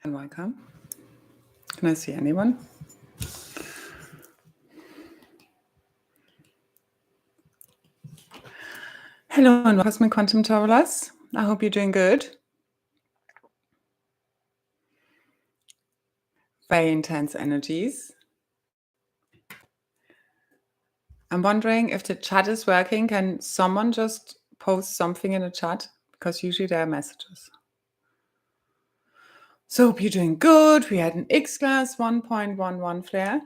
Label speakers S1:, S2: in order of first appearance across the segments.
S1: and welcome. Can I see anyone? Hello and welcome, Quantum Travelers. I hope you're doing good. Very intense energies. I'm wondering if the chat is working. Can someone just post something in the chat? Because usually there are messages. So hope you're doing good. We had an X-class 1.11 flare.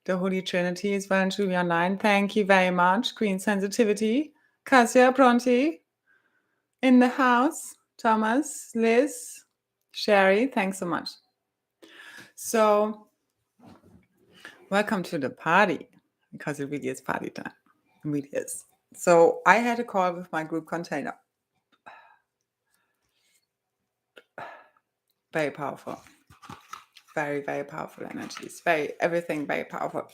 S1: The Holy Trinity is well and truly online. Thank you very much. Queen Sensitivity. Cassia Bronte in the house. Thomas, Liz, Sherry, thanks so much. So welcome to the party, because it really is party time. It really is. So I had a call with my group container. Very powerful. Very, very powerful energies. Everything very powerful.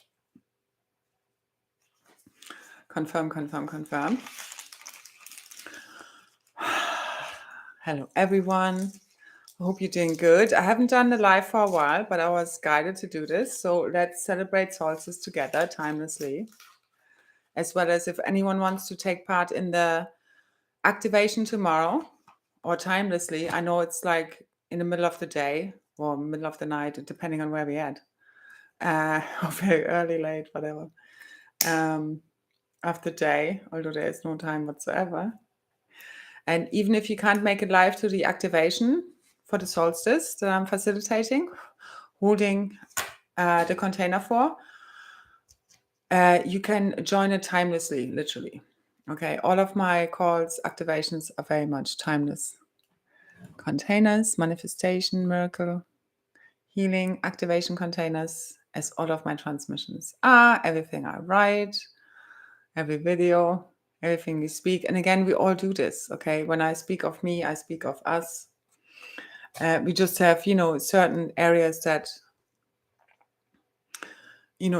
S1: Confirm. Hello, everyone. I hope you're doing good. I haven't done the live for a while, but I was guided to do this. So let's celebrate solstice together, timelessly. As well as if anyone wants to take part in the activation tomorrow or timelessly. I know it's like in the middle of the day or middle of the night, depending on where we're at. Or very early, late, whatever. After day, although there is no time whatsoever. And even if you can't make it live to the activation for the solstice that I'm facilitating, holding the container for, you can join it timelessly, literally. Okay, all of my calls, activations are very much timeless. Containers, manifestation, miracle, healing, activation containers, as all of my transmissions are, everything I write, every video, everything we speak. And again, we all do this, okay? When I speak of me, I speak of us. We just have, certain areas that,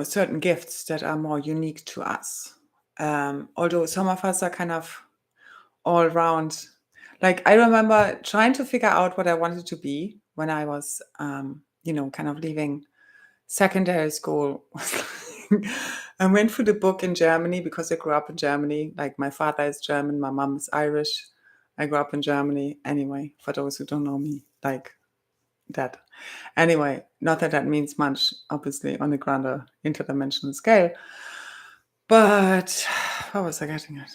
S1: certain gifts that are more unique to us. Although some of us are kind of all around. Like I remember trying to figure out what I wanted to be when I was, kind of leaving secondary school. I went through the book in Germany because I grew up in Germany. Like my father is German, my mom is Irish. I grew up in Germany anyway, for those who don't know me, like that. Anyway, not that means much, obviously, on a grander interdimensional scale. But what was I getting at?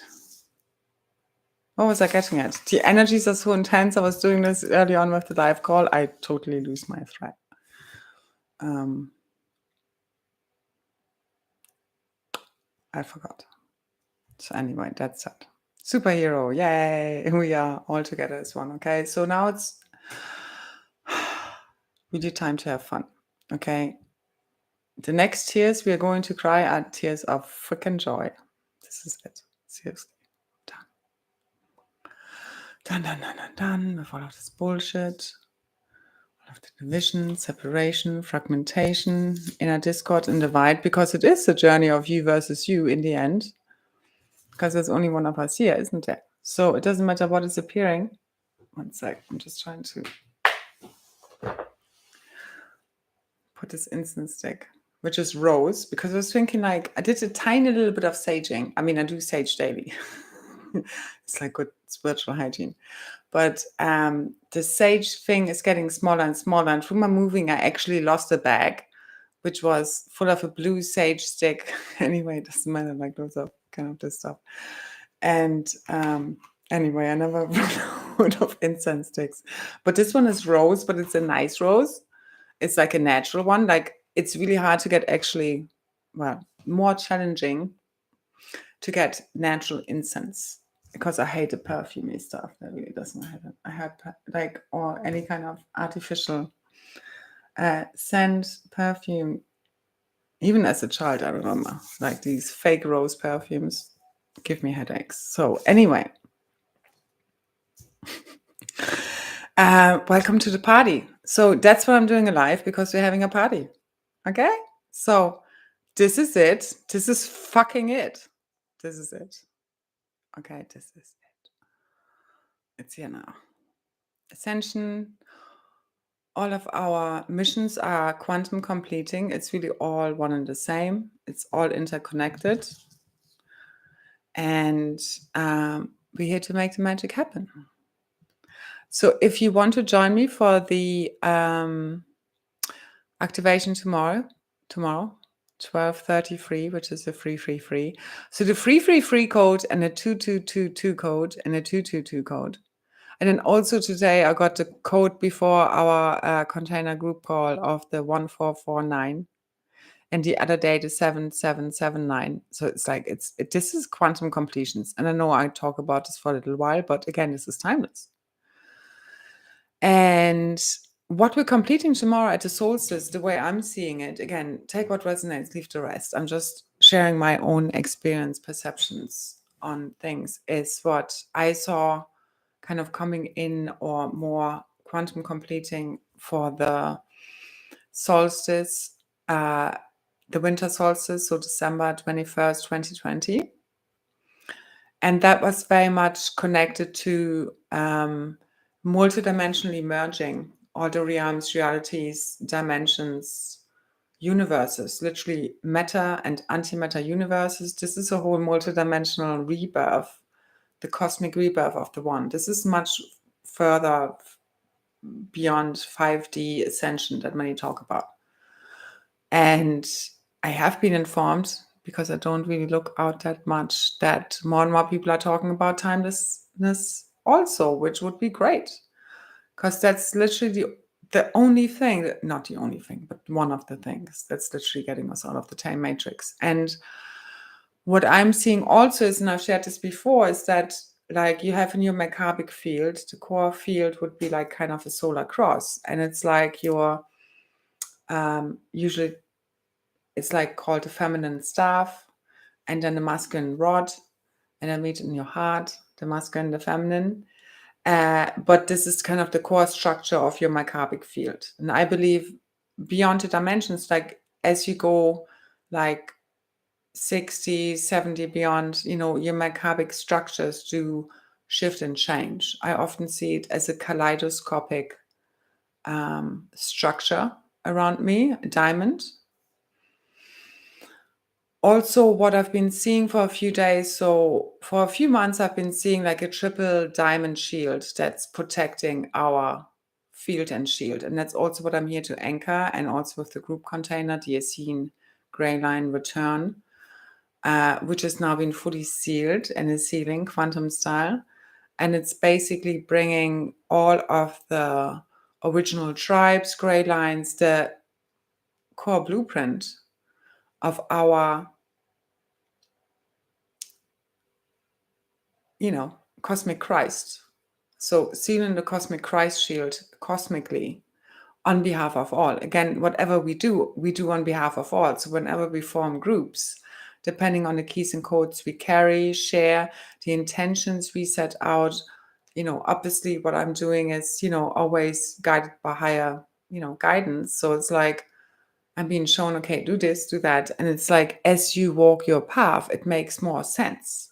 S1: The energies are so intense. I was doing this early on with the live call. I totally lose my thread. I forgot. So anyway, that's it. Superhero, yay! We are all together as one. Okay, so now it's really time to have fun. Okay, the next tears we are going to cry are tears of freaking joy. This is it. Seriously. Done with all of this bullshit, all of the division, separation, fragmentation, inner discord and divide, because it is the journey of you versus you in the end, because there's only one of us here, isn't there? So it doesn't matter what is appearing. One sec, I'm just trying to put this incense stick, which is rose, because I was thinking like, I did a tiny little bit of saging. I mean, I do sage daily. It's like good spiritual hygiene. But the sage thing is getting smaller and smaller. And through my moving, I actually lost a bag, which was full of a blue sage stick. Anyway, it doesn't matter, like those are kind of this stuff. And anyway, I never run out of incense sticks. But this one is rose, but it's a nice rose. It's like a natural one. Like it's really hard to get actually, well, more challenging to get natural incense, because I hate the perfumey stuff. That really doesn't have it. I have like, or any kind of artificial scent, perfume. Even as a child, I remember like these fake rose perfumes give me headaches. So anyway, welcome to the party. So that's what I'm doing live, because we're having a party. Okay, so this is it. This is fucking it. This is it. Okay, this is it. It's here now. Ascension, all of our missions are quantum completing. It's really all one and the same. It's all interconnected. And we're here to make the magic happen. So if you want to join me for the activation tomorrow, 12:33, which is the free. So the free code and the 2222 code and the 222 code. And then also today I got the code before our container group call of the 1449. And the other day the 7779. So it's like this is quantum completions. And I know I talk about this for a little while, but again, this is timeless. And what we're completing tomorrow at the solstice, the way I'm seeing it, again, take what resonates, leave the rest. I'm just sharing my own experience, perceptions on things, is what I saw kind of coming in or more quantum completing for the solstice, the winter solstice, so December 21st, 2020. And that was very much connected to multidimensionally merging all the realms, realities, dimensions, universes, literally meta and antimatter universes. This is a whole multidimensional rebirth, the cosmic rebirth of the one. This is much further beyond 5D ascension that many talk about. And I have been informed, because I don't really look out that much, that more and more people are talking about timelessness also, which would be great. Because that's literally the only thing, not the only thing, but one of the things that's literally getting us out of the time matrix. And what I'm seeing also is, and I've shared this before, is that like you have in your mechabic field, the core field would be like kind of a solar cross. And it's like your, usually it's like called the feminine staff, and then the masculine rod, and then meet in your heart, the masculine, the feminine. But this is kind of the core structure of your mechabic field. And I believe beyond the dimensions, like as you go like 60, 70 beyond, your mechabic structures do shift and change. I often see it as a kaleidoscopic structure around me, a diamond. Also, what I've been seeing for a few days, so for a few months, I've been seeing like a triple diamond shield that's protecting our field and shield. And that's also what I'm here to anchor, and also with the group container, the Essene Gray Line Return, which has now been fully sealed and is sealing quantum style. And it's basically bringing all of the original tribes, gray lines, the core blueprint of our cosmic Kryst. So sealing the cosmic Kryst shield cosmically on behalf of all. Again, whatever we do on behalf of all. So whenever we form groups, depending on the keys and codes we carry, share, the intentions we set out, obviously what I'm doing is, always guided by higher, guidance. So it's like I'm being shown, okay, do this, do that. And it's like, as you walk your path, it makes more sense.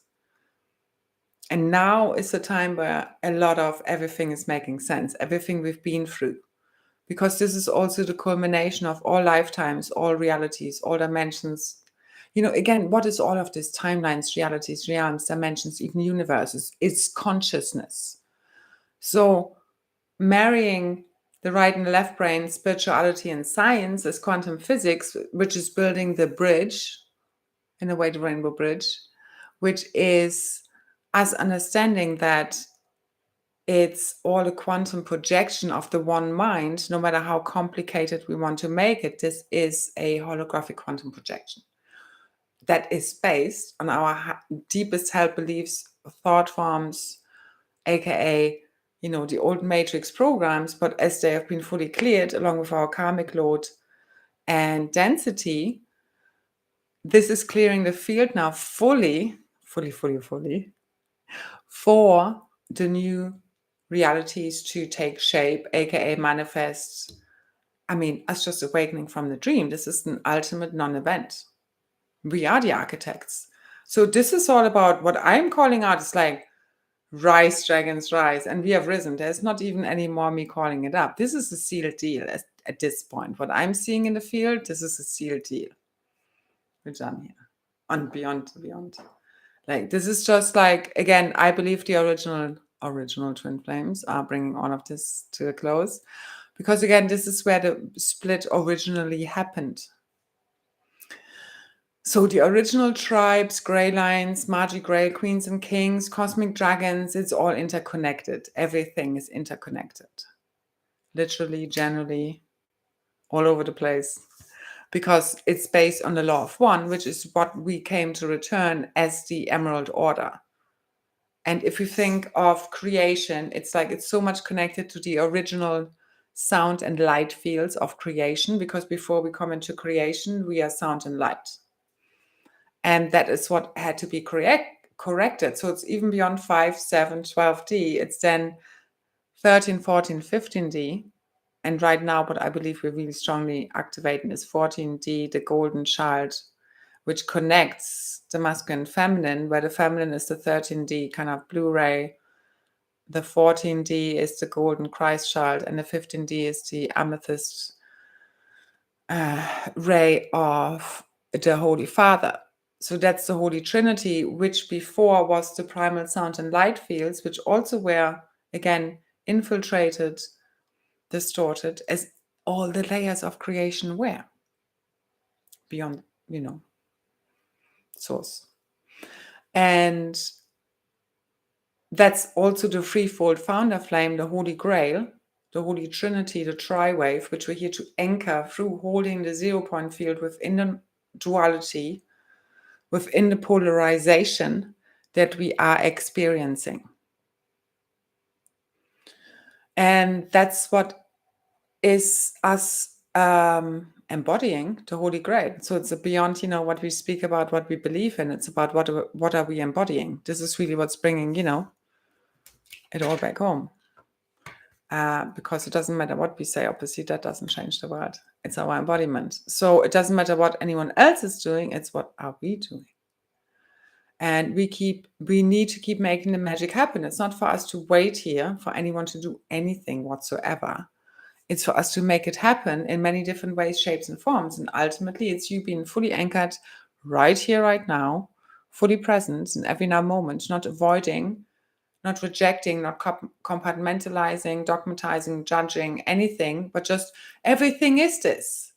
S1: And now is the time where a lot of everything is making sense, everything we've been through. Because this is also the culmination of all lifetimes, all realities, all dimensions. Again, what is all of this? Timelines, realities, realms, dimensions, even universes? It's consciousness. So marrying the right and the left brain, spirituality and science as quantum physics, which is building the bridge, in a way, the rainbow bridge, which is us understanding that it's all a quantum projection of the one mind, no matter how complicated we want to make it. This is a holographic quantum projection that is based on our deepest held beliefs, thought forms, aka, the old matrix programs, but as they have been fully cleared along with our karmic load and density, this is clearing the field now fully for the new realities to take shape, aka manifest. I mean, us just awakening from the dream. This is an ultimate non-event. We are the architects. So this is all about what I'm calling out is like Rise, dragons, rise. And we have risen. There's not even any more me calling it up. This is a sealed deal at this point. What I'm seeing in the field, this is a sealed deal. We're done here. And beyond. Like, this is just like, again, I believe the original twin flames are bringing all of this to a close. Because again, this is where the split originally happened. So the original tribes, grey lines, Magi Grail, queens and kings, cosmic dragons, it's all interconnected. Everything is interconnected. Literally, generally, all over the place. Because it's based on the law of one, which is what we came to return as the Emerald Order. And if you think of creation, it's like it's so much connected to the original sound and light fields of creation, because before we come into creation, we are sound and light. And that is what had to be corrected. So it's even beyond 5, 7, 12D. It's then 13, 14, 15D. And right now, what I believe we're really strongly activating is 14D, the golden child, which connects the masculine and feminine, where the feminine is the 13D kind of Blu-ray. The 14D is the golden Christ child, and the 15D is the amethyst ray of the Holy Father. So that's the Holy Trinity, which before was the primal sound and light fields, which also were, again, infiltrated, distorted, as all the layers of creation were beyond, source. And that's also the threefold founder flame, the Holy Grail, the Holy Trinity, the tri-wave, which we're here to anchor through holding the 0 point field within the duality, within the polarization that we are experiencing. And that's what is us embodying the Holy Grail. So it's beyond, what we speak about, what we believe in. It's about what are we embodying. This is really what's bringing, it all back home. Because it doesn't matter what we say, obviously that doesn't change the world. It's our embodiment. So it doesn't matter what anyone else is doing, it's what are we doing. And we need to keep making the magic happen. It's not for us to wait here for anyone to do anything whatsoever. It's for us to make it happen in many different ways, shapes, and forms. And ultimately, it's you being fully anchored right here, right now, fully present in every now moment, not avoiding, not rejecting, not compartmentalizing, dogmatizing, judging, anything, but just everything is this.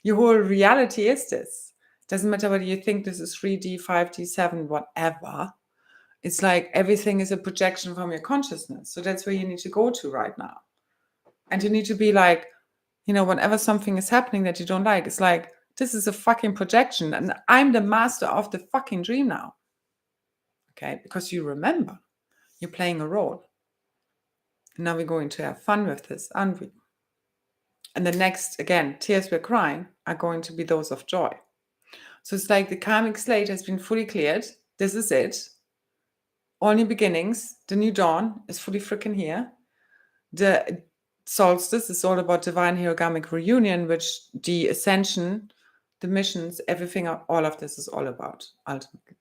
S1: Your whole reality is this. Doesn't matter whether you think this is 3D, 5D, 7, whatever. It's like everything is a projection from your consciousness. So that's where you need to go to right now. And you need to be like, whenever something is happening that you don't like, it's like, this is a fucking projection. And I'm the master of the fucking dream now. Okay? Because you remember, you're playing a role. And now we're going to have fun with this, aren't we? And the next, again, tears we're crying are going to be those of joy. So it's like the karmic slate has been fully cleared. This is it. All new beginnings. The new dawn is fully freaking here. The solstice is all about divine hierogamic reunion, which the ascension, the missions, everything, all of this is all about, ultimately.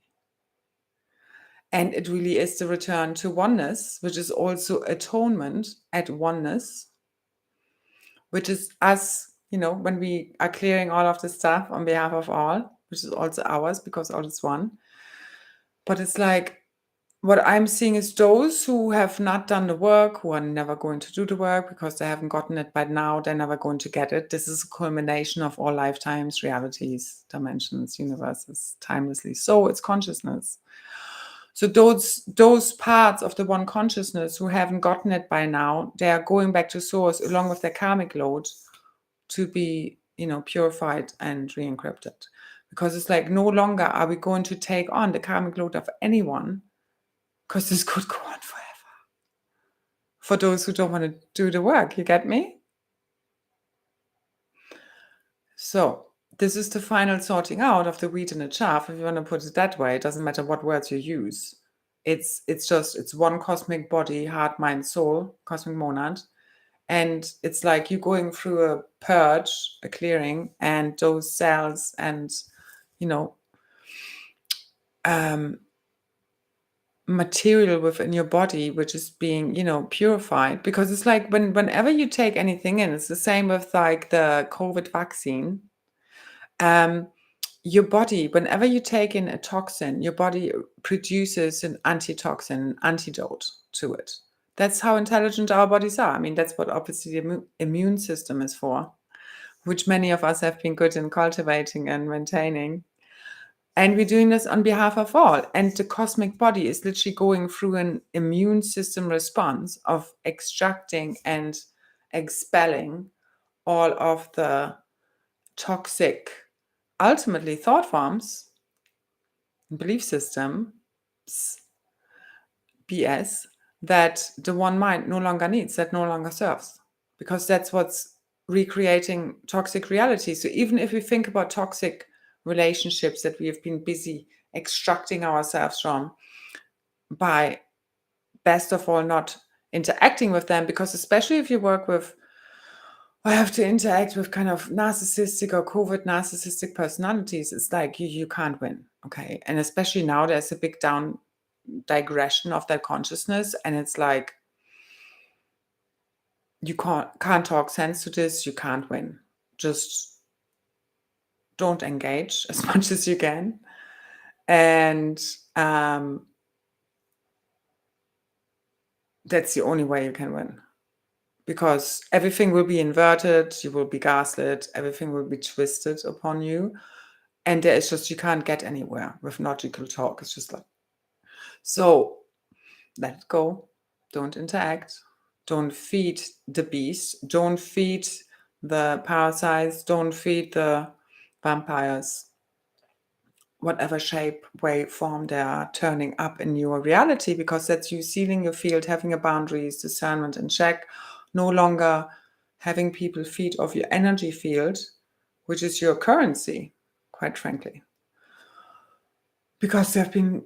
S1: And it really is the return to oneness, which is also atonement at oneness, which is us, when we are clearing all of this stuff on behalf of all, which is also ours because all is one. But it's like, what I'm seeing is those who have not done the work, who are never going to do the work because they haven't gotten it by now, they're never going to get it. This is a culmination of all lifetimes, realities, dimensions, universes, timelessly. So it's consciousness. So those parts of the one consciousness who haven't gotten it by now, they are going back to source along with their karmic load to be, purified and re-encrypted. Because it's like no longer are we going to take on the karmic load of anyone, because this could go on forever. For those who don't want to do the work, you get me? So this is the final sorting out of the wheat and the chaff, if you want to put it that way. It doesn't matter what words you use. It's one cosmic body, heart, mind, soul, cosmic monad. And it's like you're going through a purge, a clearing, and those cells and, material within your body which is being, purified. Because it's like whenever you take anything in, it's the same with like the COVID vaccine. Your body, whenever you take in a toxin, your body produces an antitoxin, an antidote to it. That's how intelligent our bodies are. I mean, that's what obviously the immune system is for, which many of us have been good in cultivating and maintaining. And we're doing this on behalf of all. And the cosmic body is literally going through an immune system response of extracting and expelling all of the toxic, ultimately thought forms, belief systems, BS, that the one mind no longer needs, that no longer serves. Because that's what's recreating toxic reality. So even if we think about toxic relationships that we have been busy extracting ourselves from by best of all not interacting with them, because especially if you work with or have to interact with kind of narcissistic or covert narcissistic personalities, it's like you can't win. Okay. And especially now there's a big down digression of that consciousness, and it's like you can't talk sense to this, you can't win. Just don't engage as much as you can. And that's the only way you can win. Because everything will be inverted, you will be gaslit, everything will be twisted upon you. And there is just, you can't get anywhere with logical talk. It's just like, so let it go. Don't interact. Don't feed the beast. Don't feed the parasites. Don't feed the vampires. Whatever shape, way, form they are turning up in your reality, because that's you sealing your field, having your boundaries, discernment in check, no longer having people feed off your energy field, which is your currency, quite frankly. Because they've been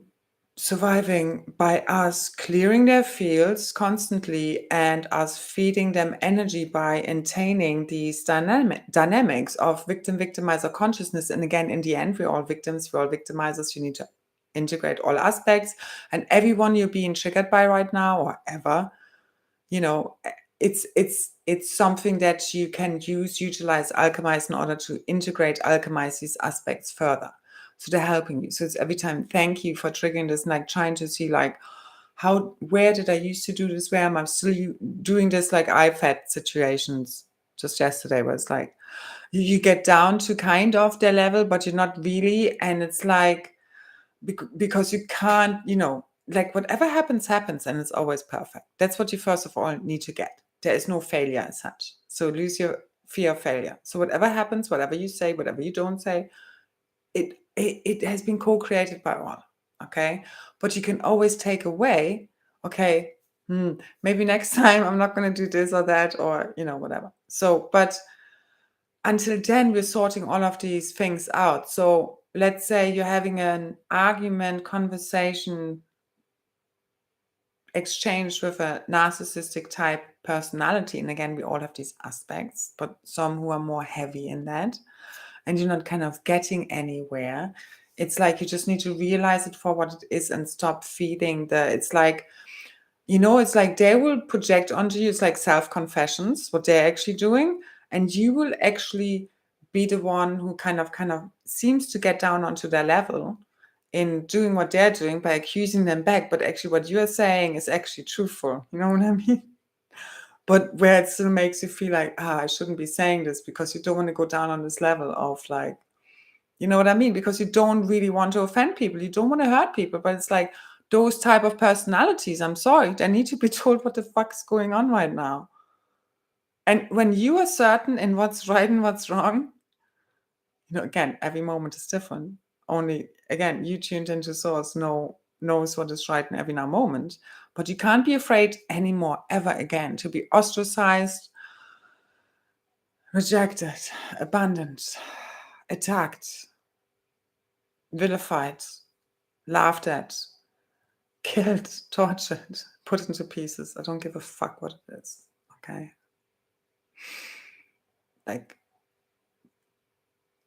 S1: surviving by us clearing their fields constantly and us feeding them energy by maintaining these dynamics of victim-victimizer consciousness. And again, in the end, we're all victims, we're all victimizers. You need to integrate all aspects. And everyone you're being triggered by right now or ever, it's something that you can utilize, alchemize in order to integrate, alchemize these aspects further. So they're helping you. So it's every time, thank you for triggering this, and like trying to see like, where did I used to do this? Where am I still doing this? Like I've had situations just yesterday where it's like, you get down to kind of their level, but you're not really. And it's like, because you can't, like whatever happens, and it's always perfect. That's what you first of all need to get. There is no failure as such. So lose your fear of failure. So whatever happens, whatever you say, whatever you don't say, it has been co-created by all. Okay. But you can always take away, okay, maybe next time I'm not going to do this or that, or, whatever. So, but until then, we're sorting all of these things out. So let's say you're having an argument, conversation, exchange with a narcissistic type personality. And again, we all have these aspects, but some who are more heavy in that, and you're not kind of getting anywhere. It's like you just need to realize it for what it is and stop feeding it's like, it's like they will project onto you. It's like self-confessions, what they're actually doing. And you will actually be the one who kind of seems to get down onto their level in doing what they're doing by accusing them back. But actually what you're saying is actually truthful. You know what I mean? But where it still makes you feel like, I shouldn't be saying this, because you don't want to go down on this level of like, you know what I mean? Because you don't really want to offend people. You don't want to hurt people. But it's like those type of personalities, I'm sorry, they need to be told what the fuck's going on right now. And when you are certain in what's right and what's wrong, again, every moment is different. Only, again, you tuned into source knows what is right in every now moment. But you can't be afraid anymore, ever again, to be ostracized, rejected, abandoned, attacked, vilified, laughed at, killed, tortured, put into pieces. I don't give a fuck what it is. Okay? Like,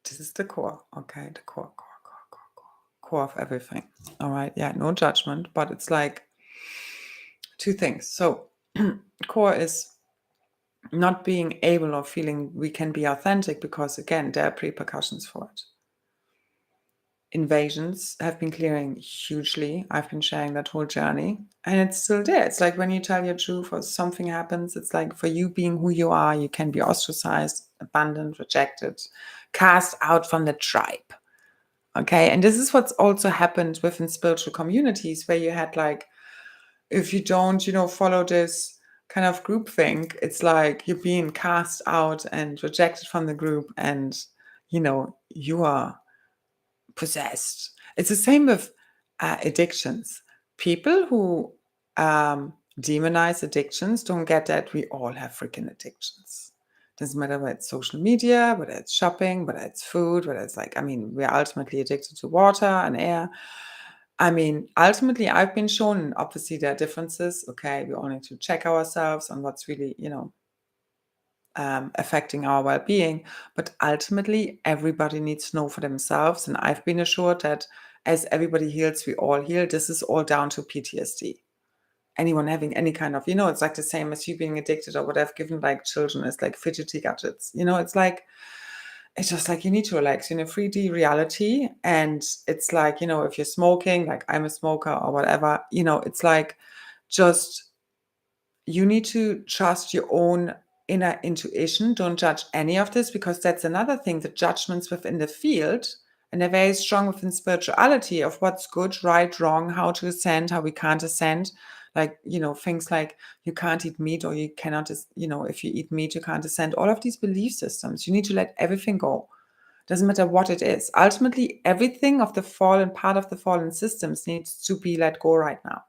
S1: this is the core. Okay? The core. core of everything. All right. Yeah, no judgment, but it's like two things. So core is not being able or feeling we can be authentic because, again, there are repercussions for it. Invasions have been clearing hugely. I've been sharing that whole journey and it's still there. It's like when you tell your truth or something happens, it's like for you being who you are, you can be ostracized, abandoned, rejected, cast out from the tribe. Okay. And this is what's also happened within spiritual communities where you had like, if you don't, follow this kind of group think, it's like you're being cast out and rejected from the group and, you are possessed. It's the same with addictions. People who demonize addictions don't get that we all have freaking addictions. Doesn't matter whether it's social media, whether it's shopping, whether it's food, whether it's we're ultimately addicted to water and air. Ultimately, I've been shown, and obviously there are differences. Okay, we all need to check ourselves on what's really, affecting our well-being. But ultimately, everybody needs to know for themselves. And I've been assured that as everybody heals, we all heal. This is all down to PTSD. Anyone having any kind of, it's like the same as you being addicted or what I've given like children is like fidgety gadgets. It's just like you need to relax in a 3D reality. And it's like, if you're smoking, like I'm a smoker or whatever, it's like just you need to trust your own inner intuition. Don't judge any of this because that's another thing. The judgments within the field and they're very strong within spirituality of what's good, right, wrong, how to ascend, how we can't ascend. Like, things like you can't eat meat or you cannot, if you eat meat, you can't ascend. All of these belief systems, you need to let everything go. Doesn't matter what it is. Ultimately, everything of the fallen, part of the fallen systems needs to be let go right now.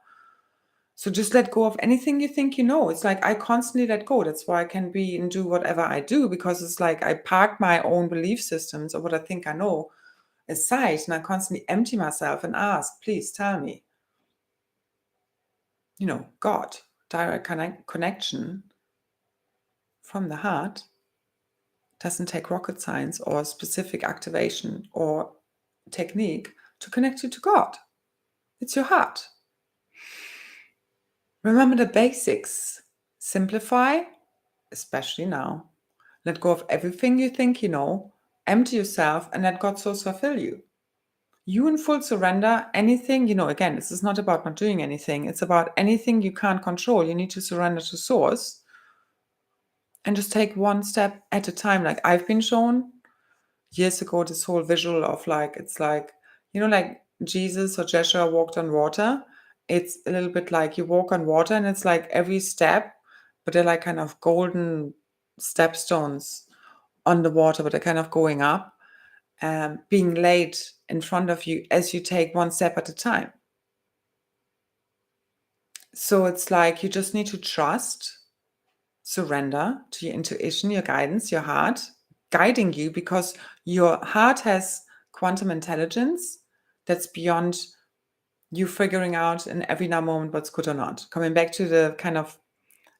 S1: So just let go of anything you think you know. It's like I constantly let go. That's why I can be and do whatever I do because it's like I park my own belief systems or what I think I know aside and I constantly empty myself and ask, please tell me. God, direct connection from the heart doesn't take rocket science or specific activation or technique to connect you to God. It's your heart. Remember the basics. Simplify, especially now. Let go of everything you think you know. Empty yourself and let God's source fulfill you. You in full surrender, anything, again, this is not about not doing anything. It's about anything you can't control. You need to surrender to source and just take one step at a time. Like I've been shown years ago, this whole visual of like, it's like, like Jesus or Joshua walked on water. It's a little bit like you walk on water and it's like every step, but they're like kind of golden stepstones on the water, but they're kind of going up, being laid in front of you as you take one step at a time. So it's like you just need to trust, surrender to your intuition, your guidance, your heart guiding you because your heart has quantum intelligence that's beyond you figuring out in every now moment what's good or not. Coming back to the kind of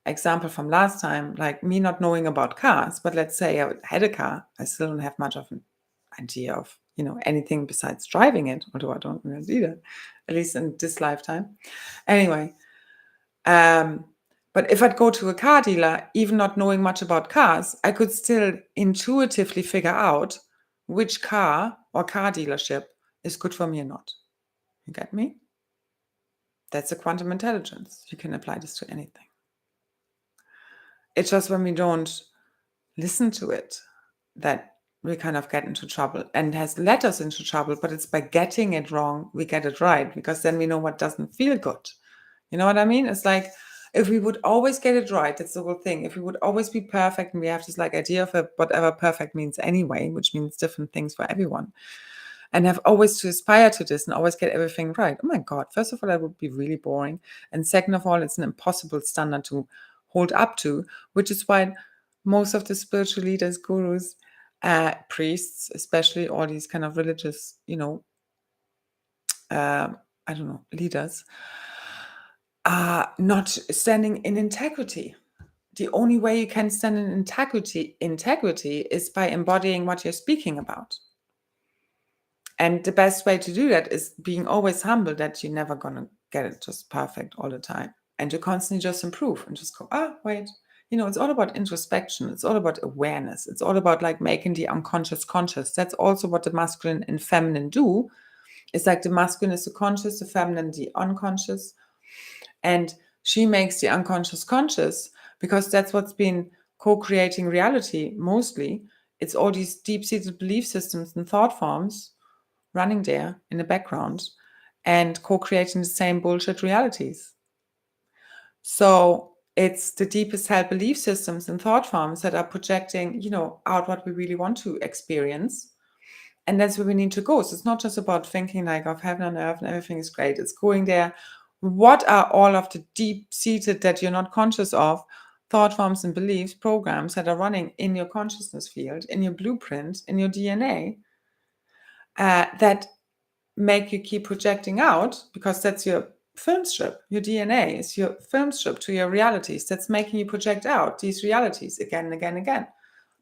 S1: example from last time, like me not knowing about cars, but let's say I had a car, I still don't have much of an idea of, anything besides driving it, although I don't know either, at least in this lifetime. Anyway, but if I'd go to a car dealer, even not knowing much about cars, I could still intuitively figure out which car or car dealership is good for me or not. You get me? That's a quantum intelligence. You can apply this to anything. It's just when we don't listen to it that we kind of get into trouble and has led us into trouble, but it's by getting it wrong, we get it right because then we know what doesn't feel good. You know what I mean? It's like if we would always get it right, that's the whole thing. If we would always be perfect and we have this like idea of whatever perfect means anyway, which means different things for everyone, and have always to aspire to this and always get everything right. Oh my God, first of all, that would be really boring. And second of all, it's an impossible standard to hold up to, which is why most of the spiritual leaders, gurus, priests, especially all these kind of religious, leaders, are not standing in integrity. The only way you can stand in integrity is by embodying what you're speaking about. And the best way to do that is being always humble that you're never going to get it just perfect all the time. And you constantly just improve and just go, wait, it's all about introspection. It's all about awareness. It's all about like making the unconscious conscious. That's also what the masculine and feminine do. It's like the masculine is the conscious, the feminine, the unconscious. And she makes the unconscious conscious because that's what's been co-creating reality mostly. It's all these deep-seated belief systems and thought forms running there in the background and co-creating the same bullshit realities. So it's the deepest held belief systems and thought forms that are projecting, out what we really want to experience. And that's where we need to go. So it's not just about thinking like of heaven and earth and everything is great. It's going there. What are all of the deep-seated that you're not conscious of thought forms and beliefs, programs that are running in your consciousness field, in your blueprint, in your DNA, that make you keep projecting out, because that's your film strip. Your DNA is your film strip to your realities. That's making you project out these realities again and again and again.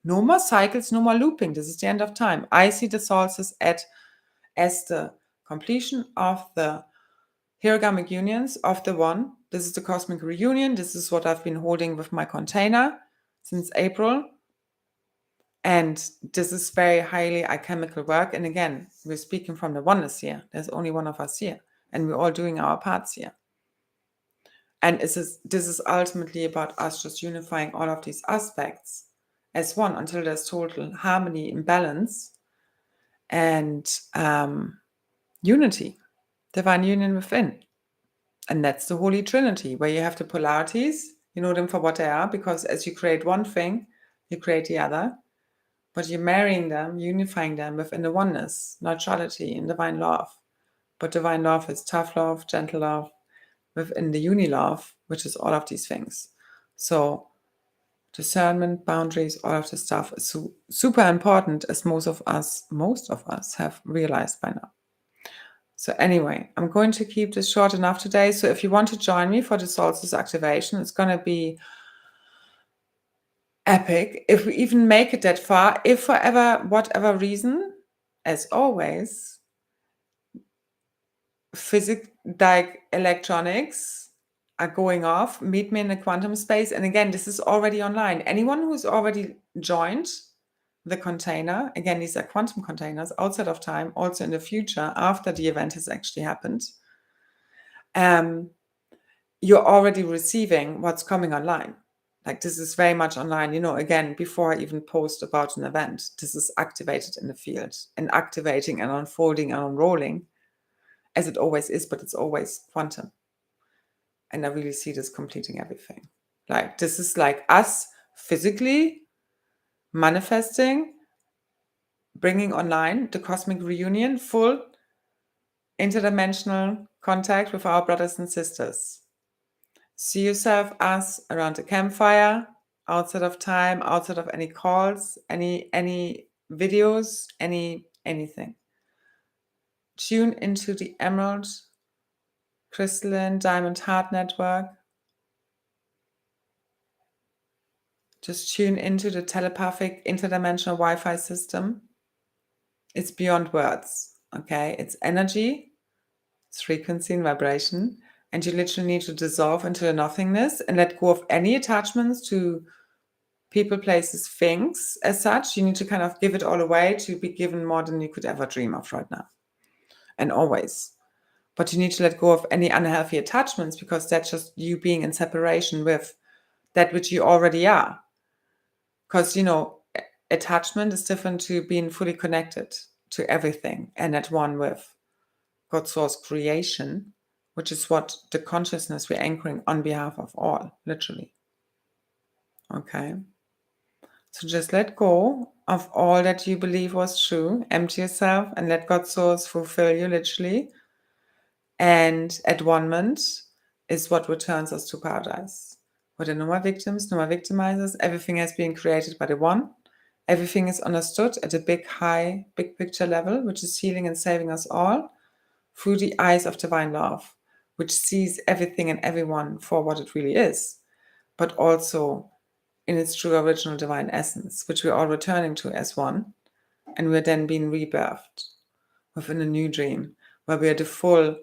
S1: No more cycles, no more looping. This is the end of time. I see the solstice as the completion of the HIEROGAMIC unions of the one. This is the cosmic reunion. This is what I've been holding with my container since April. And this is very highly alchemical work. And again, we're speaking from the oneness here. There's only one of us here. And we're all doing our parts here. And this is ultimately about us just unifying all of these aspects as one until there's total harmony and balance and unity, divine union within. And that's the Holy Trinity, where you have the polarities, you know them for what they are, because as you create one thing, you create the other. But you're marrying them, unifying them within the oneness, neutrality, and divine love. But divine love is tough love, gentle love, within the uni love, which is all of these things. So discernment, boundaries, all of this stuff is super important, as most of us have realized by now. So anyway, I'm going to keep this short enough today. So if you want to join me for the solstice activation, it's going to be epic if we even make it that far. If for whatever reason, as always, physics like electronics are going off, meet me in the quantum space. And again, this is already online. Anyone who's already joined the container, again, these are quantum containers outside of time, also in the future, after the event has actually happened, you're already receiving what's coming online. Like this is very much online, again, before I even post about an event, this is activated in the field and activating and unfolding and unrolling as it always is, but it's always quantum. And I really see this completing everything. Like this is like us physically manifesting, bringing online the cosmic reunion, full interdimensional contact with our brothers and sisters. See yourself as around the campfire, outside of time, outside of any calls, any videos, anything. Tune into the emerald, crystalline, diamond heart network. Just tune into the telepathic interdimensional Wi-Fi system. It's beyond words, okay? It's energy, it's frequency and vibration. And you literally need to dissolve into the nothingness and let go of any attachments to people, places, things as such. You need to kind of give it all away to be given more than you could ever dream of right now. And always. But you need to let go of any unhealthy attachments, because that's just you being in separation with that which you already are. Because, attachment is different to being fully connected to everything and at one with God source creation, which is what the consciousness we're anchoring on behalf of all, literally. Okay. So just let go of all that you believe was true, empty yourself and let God source fulfill you, literally. And at one-ment is what returns us to paradise. Where there are no more victims, no more victimizers. Everything has been created by the one. Everything is understood at a big picture level, which is healing and saving us all through the eyes of divine love, which sees everything and everyone for what it really is, but also in its true original divine essence, which we're all returning to as one, and we're then being rebirthed within a new dream, where we are the full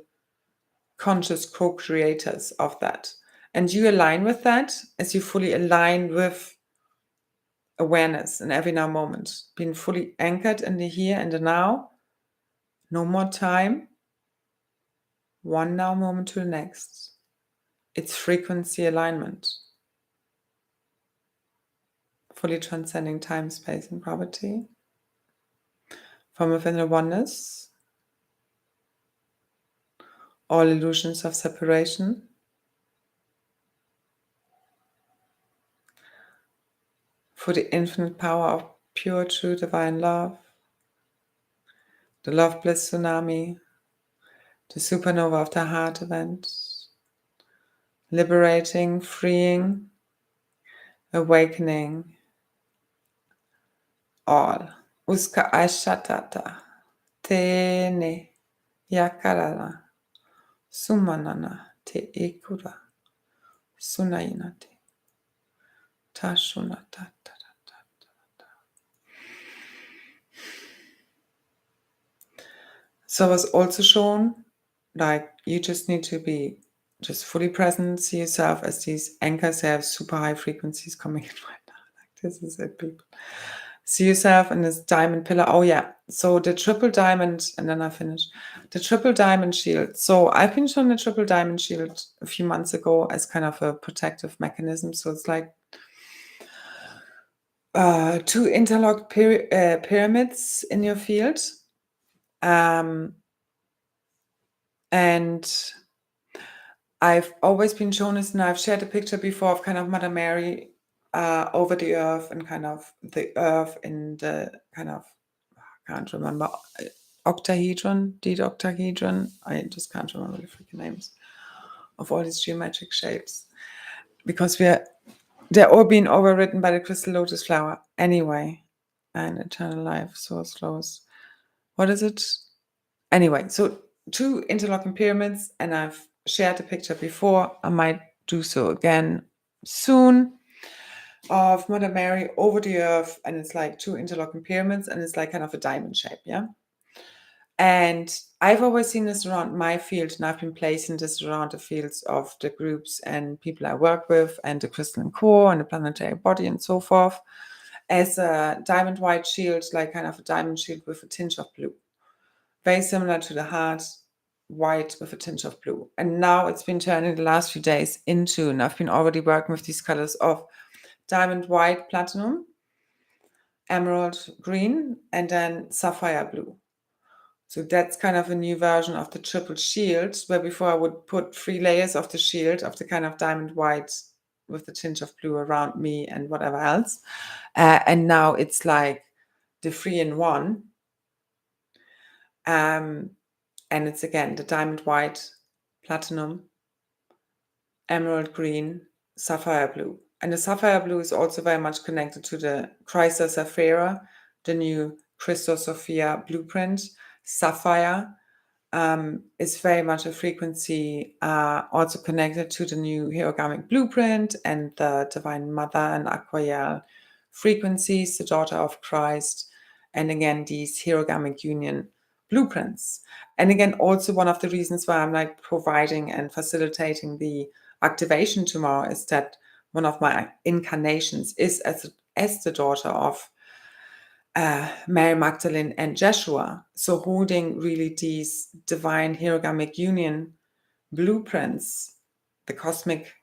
S1: conscious co-creators of that. And you align with that as you fully align with awareness in every now moment, being fully anchored in the here and the now. No more time, one now moment to the next. It's frequency alignment, fully transcending time, space, and gravity. From within the oneness, all illusions of separation, for the infinite power of pure, true, divine love, the love bliss tsunami, the supernova of the heart event, liberating, freeing, awakening all. Uska Aishatata, Tene, Yakarana, Sumanana, Te Ekura, Sunainate, Tashunata. So I was also shown, like, you just need to be just fully present, see yourself as these anchors. They have super high frequencies coming in right now. Like, this is it, people. See yourself in this diamond pillar. Oh yeah, so the triple diamond, and then I finish. The triple diamond shield. So I've been shown the triple diamond shield a few months ago as kind of a protective mechanism. So it's like two interlocked pyramids in your field. And I've always been shown this, and I've shared a picture before of kind of Mother Mary over the earth, and kind of the earth in the kind of, I can't remember, octahedron, dodecahedron. I just can't remember the freaking names of all these geometric shapes, because they're all being overwritten by the crystal lotus flower anyway, and eternal life, source flows. What is it? Anyway, so two interlocking pyramids, and I've shared the picture before. I might do so again soon, of Mother Mary over the earth, and it's like two interlocking pyramids, and it's like kind of a diamond shape, yeah? And I've always seen this around my field, and I've been placing this around the fields of the groups and people I work with, and the crystalline core and the planetary body and so forth, as a diamond white shield, like kind of a diamond shield with a tinge of blue. Very similar to the heart, white with a tinge of blue. And now it's been turning the last few days into, and I've been already working with these colors of diamond white, platinum, emerald green, and then sapphire blue. So that's kind of a new version of the triple shield, where before I would put 3 layers of the shield of the kind of diamond white with the tinge of blue around me and whatever else. And now it's like the 3-in-1. And it's again the diamond white, platinum, emerald green, sapphire blue. And the sapphire blue is also very much connected to the Kryst Sapphira, the new Christos Sophia blueprint. Sapphire is very much a frequency also connected to the new HIEROGAMIC blueprint and the Divine Mother and Aquarial frequencies, the daughter of Christ, and again these HIEROGAMIC union blueprints. And again, also one of the reasons why I'm like providing and facilitating the activation tomorrow is that one of my incarnations is as the daughter of Mary Magdalene and Joshua. So holding really these divine HIEROGAMIC union blueprints, the cosmic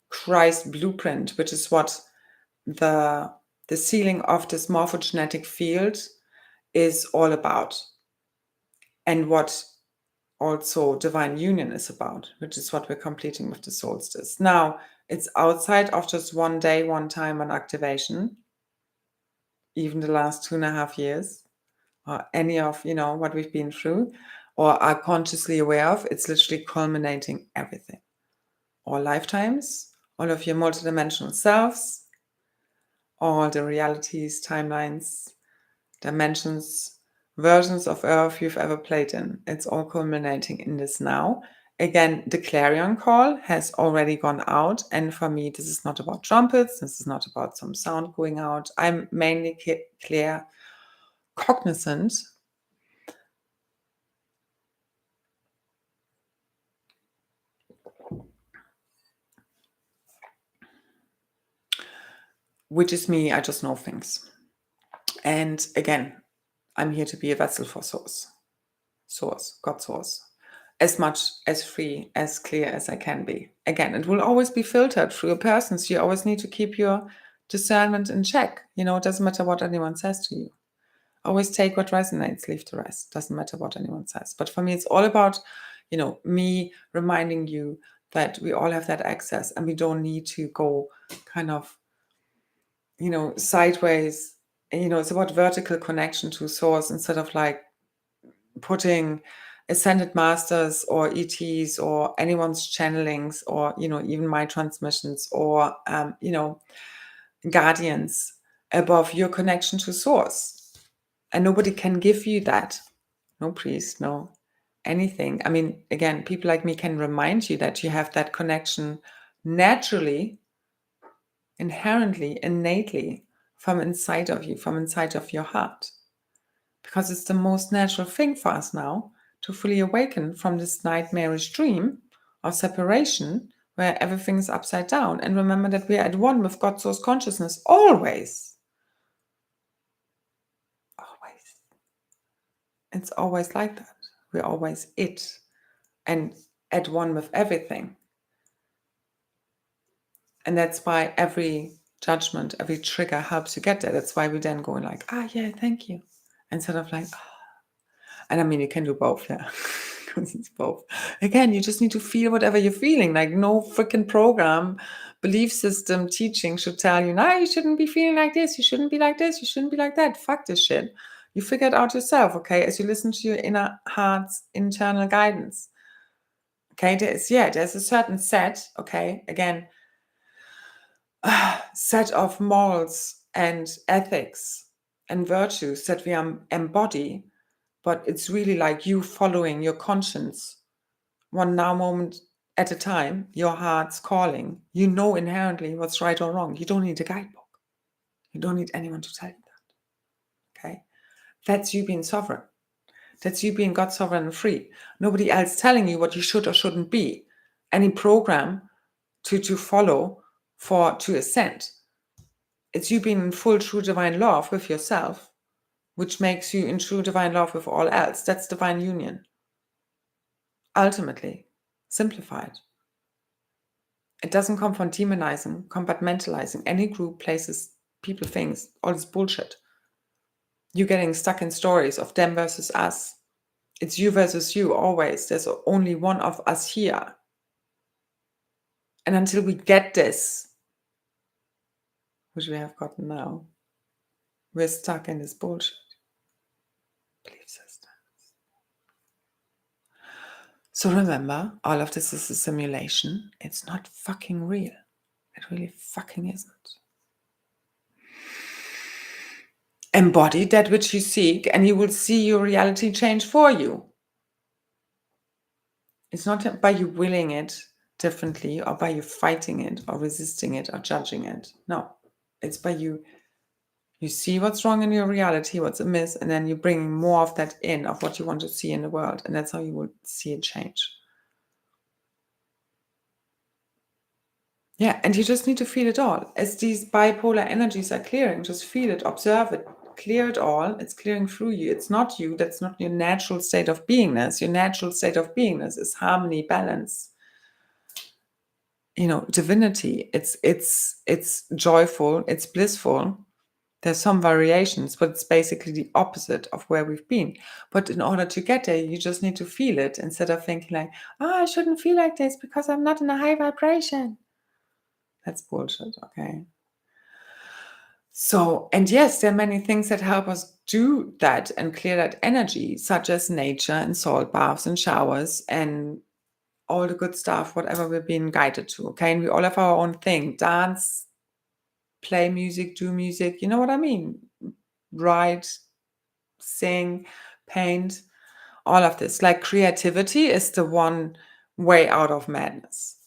S1: Christ blueprint, which is what the sealing of this morphogenetic field is all about, and what also divine union is about, which is what we're completing with the solstice. Now, it's outside of just one day, one time, one activation, even the last 2.5 years, or any of, what we've been through or are consciously aware of. It's literally culminating everything. All lifetimes, all of your multidimensional selves, all the realities, timelines, dimensions, versions of Earth you've ever played in. It's all culminating in this now. Again, the clarion call has already gone out. And for me, this is not about trumpets. This is not about some sound going out. I'm mainly clear, cognizant which is me. I just know things. And again, I'm here to be a vessel for source, God source, as much as free, as clear as I can be. Again, it will always be filtered through a person. So you always need to keep your discernment in check. It doesn't matter what anyone says to you. Always take what resonates, leave the rest. Doesn't matter what anyone says. But for me, it's all about, me reminding you that we all have that access and we don't need to go kind of, sideways. It's about vertical connection to source instead of like putting ascended masters or ETs or anyone's channelings or, even my transmissions or, guardians above your connection to source. And nobody can give you that. No priest, no anything. I mean, again, people like me can remind you that you have that connection naturally, inherently, innately from inside of you, from inside of your heart. Because it's the most natural thing for us now to fully awaken from this nightmarish dream of separation where everything is upside down. And remember that we are at one with God source consciousness always. Always. It's always like that. We're always it and at one with everything. And that's why every judgment, every trigger helps you get there. That's why we then go like, yeah, thank you. Instead of like, And I mean, you can do both, yeah. Because it's both. Again, you just need to feel whatever you're feeling. Like no freaking program, belief system, teaching should tell you, you shouldn't be feeling like this. You shouldn't be like this. You shouldn't be like that. Fuck this shit. You figure it out yourself, okay? As you listen to your inner heart's internal guidance. Okay, there's a certain set, okay? Again, set of morals and ethics and virtues that we embody, but it's really like you following your conscience one now moment at a time, your heart's calling. You know inherently what's right or wrong. You don't need a guidebook. You don't need anyone to tell you that. Okay? That's you being sovereign. That's you being God sovereign and free. Nobody else telling you what you should or shouldn't be. Any program to follow to ascend. It's you being in full true divine love with yourself, which makes you in true divine love with all else. That's divine union. Ultimately, simplified. It doesn't come from demonizing, compartmentalizing any group, places, people, things, all this bullshit. You're getting stuck in stories of them versus us. It's you versus you always. There's only one of us here. And until we get this, which we have gotten now, we're stuck in this bullshit. Belief systems. So remember, all of this is a simulation. It's not fucking real. It really fucking isn't. Embody that which you seek and you will see your reality change for you. It's not by you willing it differently or by you fighting it or resisting it or judging it. No, it's by you see what's wrong in your reality, what's amiss, and then you're bringing more of that in, of what you want to see in the world. And that's how you will see it change. Yeah, and you just need to feel it all. As these bipolar energies are clearing, just feel it, observe it, clear it all. It's clearing through you. It's not you. That's not your natural state of beingness. Your natural state of beingness is harmony, balance, divinity. It's joyful. It's blissful. There's some variations, but it's basically the opposite of where we've been. But in order to get there, you just need to feel it instead of thinking like, I shouldn't feel like this because I'm not in a high vibration. That's bullshit, okay? So, and yes, there are many things that help us do that and clear that energy, such as nature and salt baths and showers and all the good stuff, whatever we're being guided to, okay? And we all have our own thing. Dance, play music, do music, you know what I mean? Write, sing, paint, all of this. Like creativity is the one way out of madness.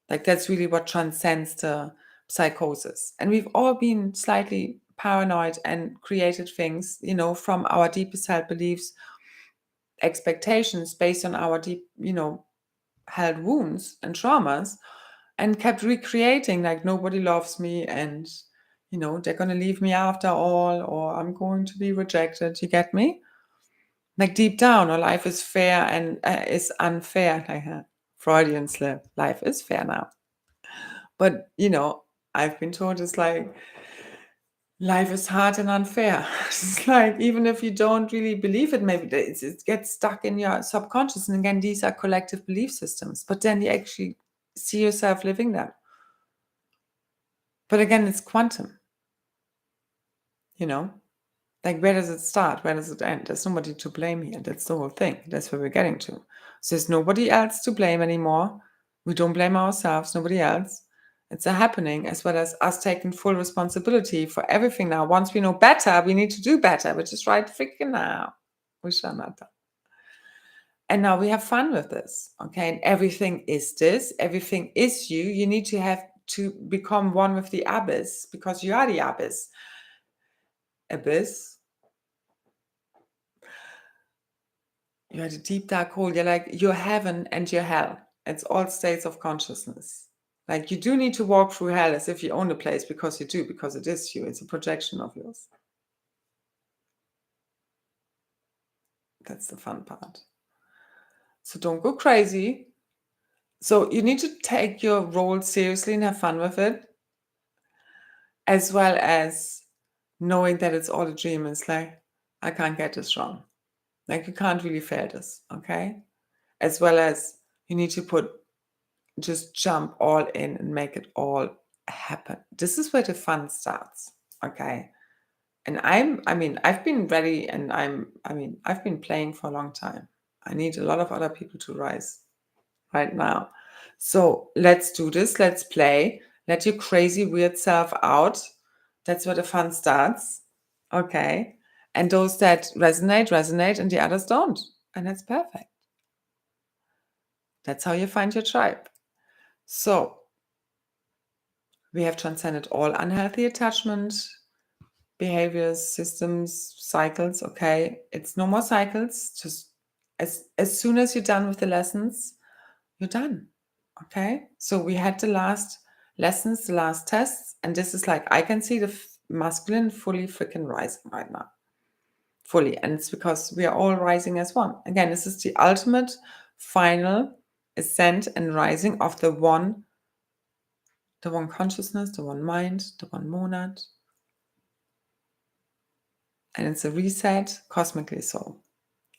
S1: Like that's really what transcends the psychosis. And we've all been slightly paranoid and created things, from our deepest held beliefs, expectations based on our deep, held wounds and traumas, and kept recreating like nobody loves me and they're going to leave me after all, or I'm going to be rejected. You get me? Like deep down, or life is fair and is unfair. Like a Freudian slip. Life is fair now. But, I've been told it's like, life is hard and unfair. It's like, even if you don't really believe it, maybe it gets stuck in your subconscious. And again, these are collective belief systems. But then you actually see yourself living them. But again, it's quantum. Like, where does it start? Where does it end? There's nobody to blame here. That's the whole thing. That's where we're getting to. So there's nobody else to blame anymore. We don't blame ourselves, nobody else. It's a happening, as well as us taking full responsibility for everything now. Once we know better, we need to do better, which is right freaking now. We shall not. And now we have fun with this, okay? And everything is this. Everything is you. You need to have to become one with the abyss, because you are the abyss. Abyss. You're the deep dark hole. You're like your heaven and your hell. It's all states of consciousness. Like, you do need to walk through hell as if you own the place, because you do, because it is you. It's a projection of yours. That's the fun part. So don't go crazy. So you need to take your role seriously and have fun with it, as well as knowing that it's all a dream. It's like, I can't get this wrong. Like, you can't really fail this, okay? As well as you need to just jump all in and make it all happen. This is where the fun starts, okay? And I've been ready, and I've been playing for a long time. I need a lot of other people to rise right now. So let's do this. Let's play. Let your crazy, weird self out. That's where the fun starts, okay? And those that resonate, and the others don't. And that's perfect. That's how you find your tribe. So we have transcended all unhealthy attachment behaviors, systems, cycles, okay? It's no more cycles. Just as soon as you're done with the lessons, you're done, okay? So we had the last lessons, the last tests, and this is like, I can see the masculine fully freaking rising right now. Fully. And it's because we are all rising as one. Again, this is the ultimate final ascent and rising of the one consciousness, the one mind, the one monad. And it's a reset, cosmically so.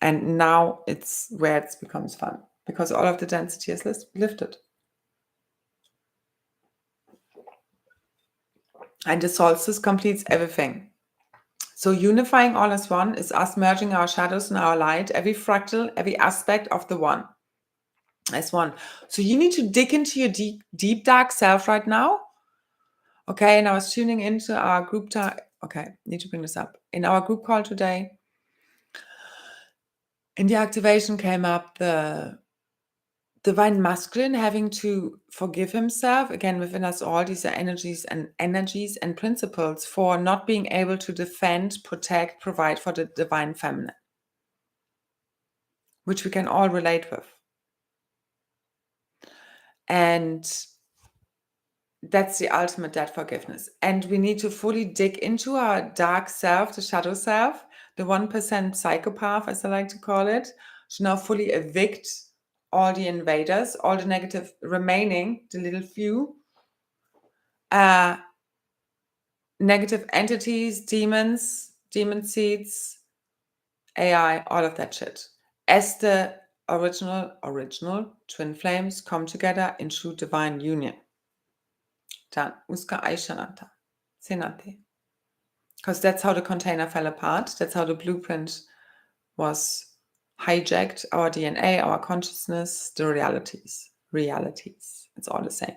S1: And now it's where it becomes fun, because all of the density is lifted. And the solstice completes everything. So unifying all as one is us merging our shadows and our light, every fractal, every aspect of the one as one. So you need to dig into your deep dark self right now. Okay, and I was tuning into our group talk. Okay, need to bring this up. In our group call today, in the activation came up the divine masculine having to forgive himself. Again, within us all, these are energies and principles for not being able to defend, protect, provide for the divine feminine, which we can all relate with. And that's the ultimate debt forgiveness. And we need to fully dig into our dark self, the shadow self, the 1% psychopath, as I like to call it, to now fully evict all the invaders, all the negative remaining, the little few, negative entities, demons, demon seeds, AI, all of that shit. As the original twin flames come together in true divine union. Because that's how the container fell apart. That's how the blueprint was hijacked. Our DNA, our consciousness, the realities. It's all the same.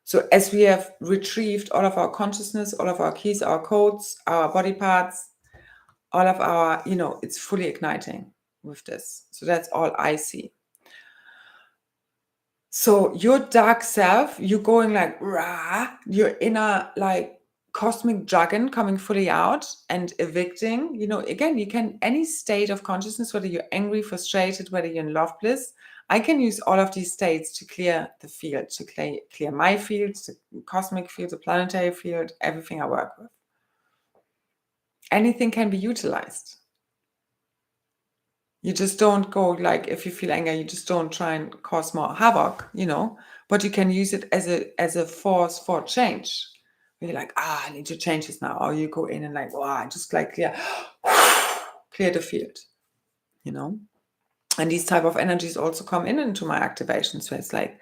S1: So as we have retrieved all of our consciousness, all of our keys, our codes, our body parts, all of our, it's fully igniting with this. So that's all I see. So your dark self, you're going like, rah, your inner like cosmic dragon coming fully out and evicting, again, you can, any state of consciousness, whether you're angry, frustrated, whether you're in love bliss, I can use all of these states to clear the field, to clear my field, the cosmic field, the planetary field, everything I work with. Anything can be utilized. You just don't go like, if you feel anger, you just don't try and cause more havoc, but you can use it as a force for change. You're like, I need to change this now. Or you go in and like, just like clear the field, And these type of energies also come into my activations where it's like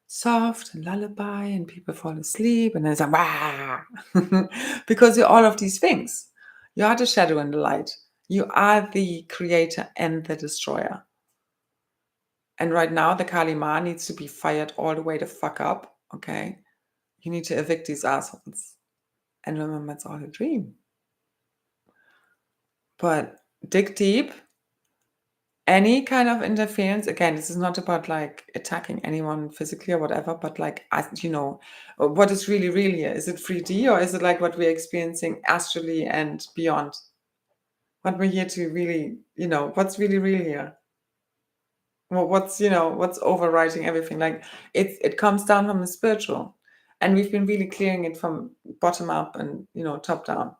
S1: soft and lullaby and people fall asleep and then it's like, because you're all of these things. You are the shadow and the light. You are the creator and the destroyer. And right now the Kali Ma needs to be fired all the way the fuck up, okay? You need to evict these assholes. And remember, it's all a dream. But dig deep. Any kind of interference, again, this is not about like attacking anyone physically or whatever, but like, what is really real here? Is it 3D or is it like what we're experiencing astrally and beyond? What we're here to really, what's really real here? Well, what's overwriting everything? Like it comes down from the spiritual. And we've been really clearing it from bottom up and, top down.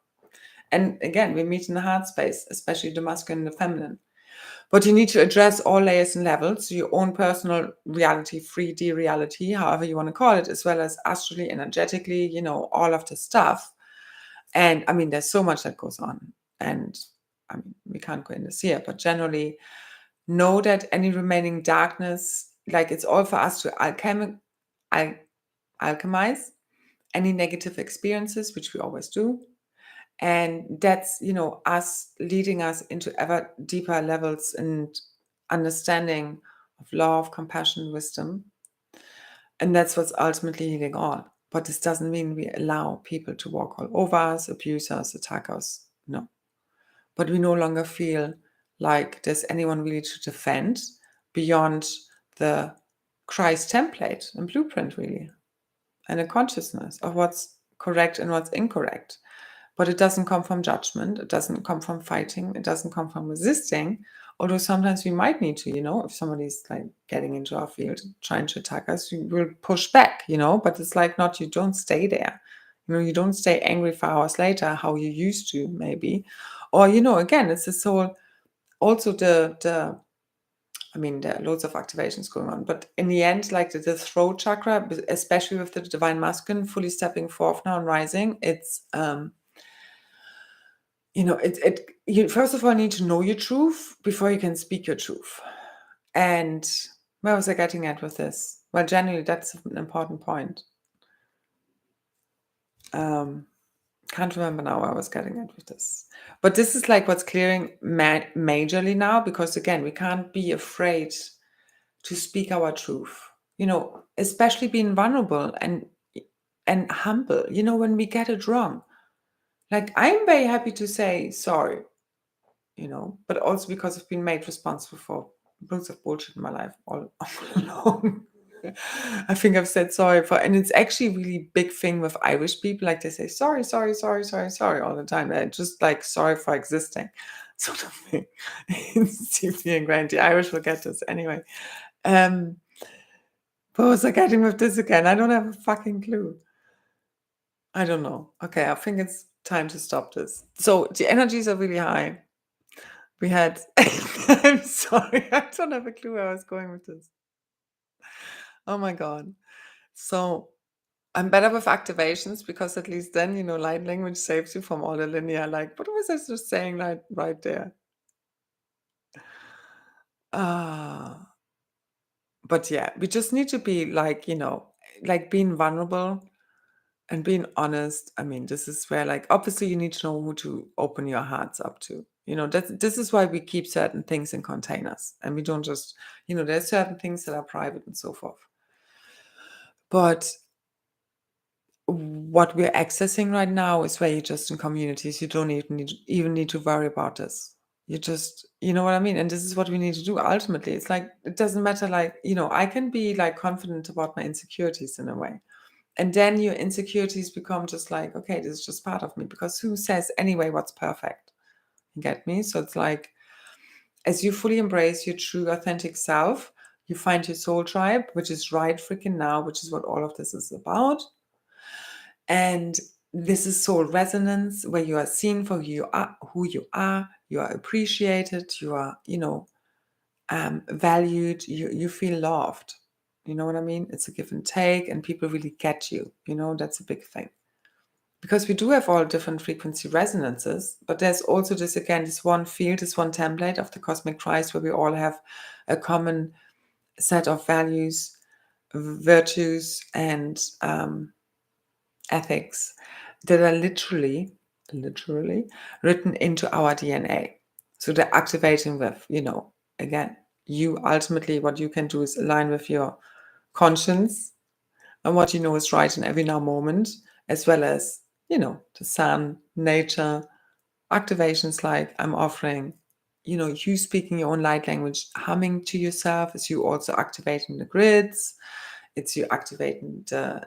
S1: And again, we meet in the heart space, especially the masculine and the feminine. But you need to address all layers and levels, so your own personal reality, 3D reality, however you want to call it, as well as astrally, energetically, all of the stuff. And I mean, there's so much that goes on. And I mean, we can't go in this here, but generally know that any remaining darkness, like it's all for us to alchemize any negative experiences, which we always do. And that's, us leading us into ever deeper levels and understanding of love, compassion, wisdom. And that's what's ultimately healing all. But this doesn't mean we allow people to walk all over us, abuse us, attack us. No. But we no longer feel like there's anyone really to defend beyond the Kryst template and blueprint, really. And a consciousness of what's correct and what's incorrect. But it doesn't come from judgment. It doesn't come from fighting. It doesn't come from resisting. Although sometimes we might need to, if somebody's like getting into our field, trying to attack us, we will push back, but it's like you don't stay there. You don't stay angry for hours later, how you used to maybe. Or, again, it's this whole, also there are loads of activations going on, but in the end, like the throat chakra, especially with the divine masculine fully stepping forth now and rising, it's, you first of all need to know your truth before you can speak your truth. And where was I getting at with this? Well, generally, that's an important point. Can't remember now where I was getting at with this. But this is like what's clearing majorly now, because again, we can't be afraid to speak our truth. Especially being vulnerable and humble. When we get it wrong. Like, I'm very happy to say sorry, but also because I've been made responsible for loads of bullshit in my life all along. I think I've said sorry and it's actually a really big thing with Irish people. Like, they say sorry, sorry, sorry, sorry, sorry all the time. They're just like sorry for existing, sort of thing. It's deeply ingrained. The Irish will get this anyway. What was I getting with this again? I don't have a fucking clue. I don't know. Okay, I think it's time to stop this. So the energies are really high. We had, I'm sorry, I don't have a clue where I was going with this. Oh my God. So I'm better with activations because at least then, light language saves you from all the linear, like, what was I just saying right there? But yeah, we just need to be like, like being vulnerable and being honest. I mean, this is where, like, obviously you need to know who to open your hearts up to. This is why we keep certain things in containers and we don't just, there's certain things that are private and so forth. But what we're accessing right now is where you're just in communities. You don't even need to worry about this. You just, you know what I mean? And this is what we need to do ultimately. It's like, it doesn't matter, like, I can be like confident about my insecurities in a way. And then your insecurities become just like, okay, this is just part of me, because who says anyway what's perfect? You get me? So it's like, as you fully embrace your true authentic self, You find your soul tribe, which is right freaking now, which is what all of this is about. And this is soul resonance, where you are seen for who you are appreciated, you are, valued, you feel loved. You know what I mean? It's a give and take, and people really get you. That's a big thing. Because we do have all different frequency resonances, but there's also this one field, this one template of the cosmic Christ, where we all have a common set of values, virtues, and ethics that are literally written into our DNA. So they're activating with, again, you ultimately, what you can do is align with your conscience and what you know is right in every now moment, as well as, the sun, nature, activations like I'm offering, you speaking your own light language, humming to yourself, is you also activating the grids. It's you activating the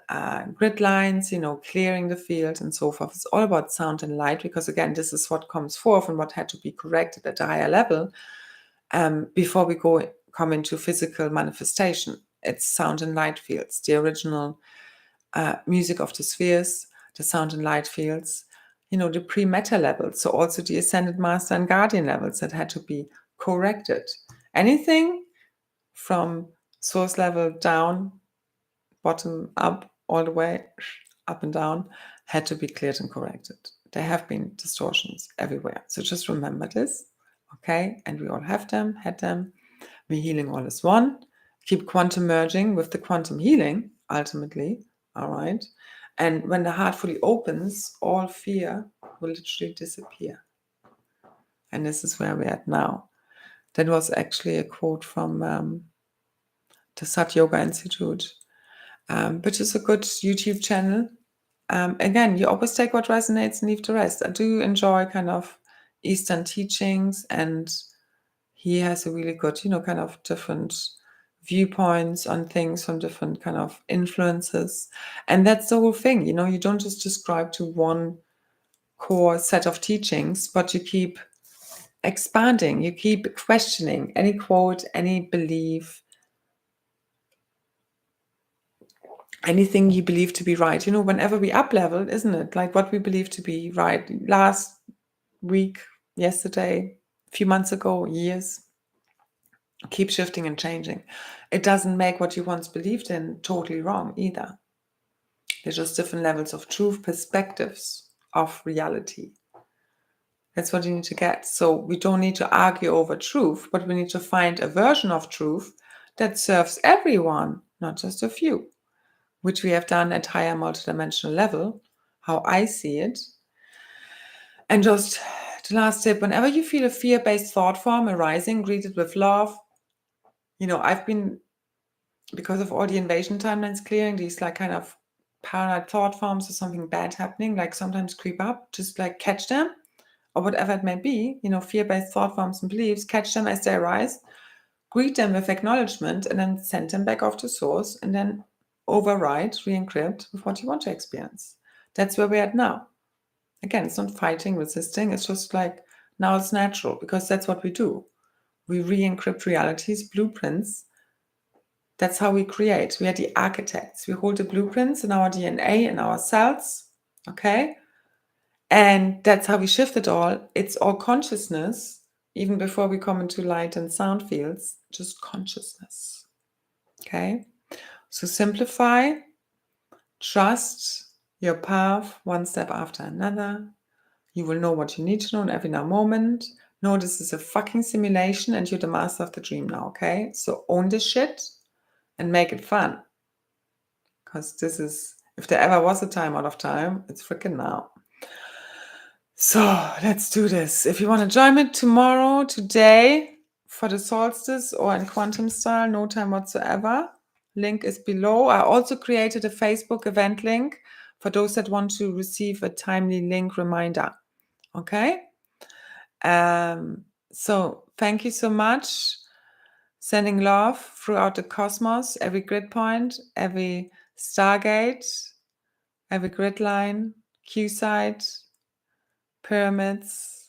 S1: grid lines, clearing the field and so forth. It's all about sound and light, because again, this is what comes forth and what had to be corrected at a higher level before we come into physical manifestation. It's sound and light fields, the original music of the spheres, the sound and light fields, the pre-meta levels. So also the ascended master and guardian levels that had to be corrected. Anything from source level down, bottom up, all the way up and down, had to be cleared and corrected. There have been distortions everywhere. So just remember this, okay? And we all have them, had them. We're healing all as one. Keep quantum merging with the quantum healing, ultimately, all right? And when the heart fully opens, all fear will literally disappear. And this is where we're at now. That was actually a quote from the Sat Yoga Institute, which is a good YouTube channel. Again, you always take what resonates and leave the rest. I do enjoy kind of Eastern teachings, and he has a really good, kind of different viewpoints on things from different kind of influences. And that's the whole thing, you don't just describe to one core set of teachings, but you keep expanding, you keep questioning any quote, any belief, anything you believe to be right. Whenever we up level, isn't it? Like what we believe to be right last week, yesterday, a few months ago, years, keep shifting and changing. It doesn't make what you once believed in totally wrong either. There's just different levels of truth, perspectives of reality. That's what you need to get. So we don't need to argue over truth, but we need to find a version of truth that serves everyone, not just a few, which we have done at higher multidimensional level, how I see it. And just the last tip, whenever you feel a fear-based thought form arising, greet it with love. I've been, because of all the invasion timelines clearing, these like kind of paranoid thought forms or something bad happening, like sometimes creep up, just like catch them, or whatever it may be, fear-based thought forms and beliefs, catch them as they arise, greet them with acknowledgement, and then send them back off to source, and then override, re-encrypt with what you want to experience. That's where we're at now. Again, it's not fighting, resisting, it's just like, now it's natural, because that's what we do. We re-encrypt realities, blueprints. That's how we create. We are the architects. We hold the blueprints in our DNA, in our cells, okay? And that's how we shift it all. It's all consciousness, even before we come into light and sound fields, just consciousness, okay? So simplify, trust your path one step after another. You will know what you need to know in every now moment. No, this is a fucking simulation and you're the master of the dream now, okay? So own this shit and make it fun. Because this is, if there ever was a time out of time, it's freaking now. So let's do this. If you want to join me tomorrow, today, for the solstice or in quantum style, no time whatsoever. Link is below. I also created a Facebook event link for those that want to receive a timely link reminder. Okay? So thank you so much. Sending love throughout the cosmos, every grid point, every stargate, every grid line, Q-site, pyramids,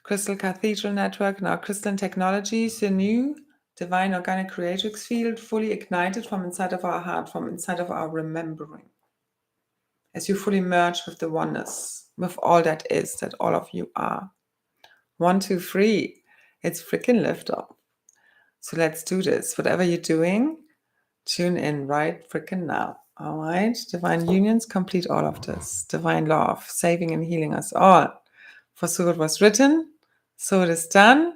S1: crystal cathedral network, and our crystalline technologies, the new divine organic creatrix field fully ignited from inside of our heart, from inside of our remembering. As you fully merge with the oneness, with all that is, that all of you are. 1, 2, 3. It's freaking liftoff. So let's do this. Whatever you're doing, tune in right freaking now. All right? Divine unions complete all of this. Divine love, saving and healing us all. For so it was written, so it is done,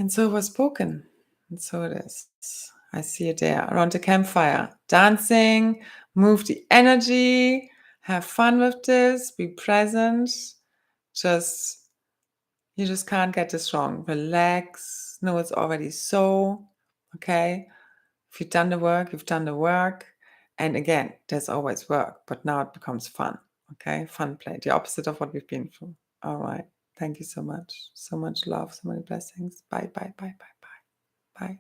S1: and so it was spoken. And so it is. I see it there around the campfire. Dancing, move the energy, have fun with this, be present. You just can't get this wrong. Relax. No, it's already so. Okay. If you've done the work, you've done the work. And again, there's always work, but now it becomes fun. Okay. Fun play. The opposite of what we've been through. All right. Thank you so much. So much love, so many blessings. Bye, bye, bye, bye, bye. Bye.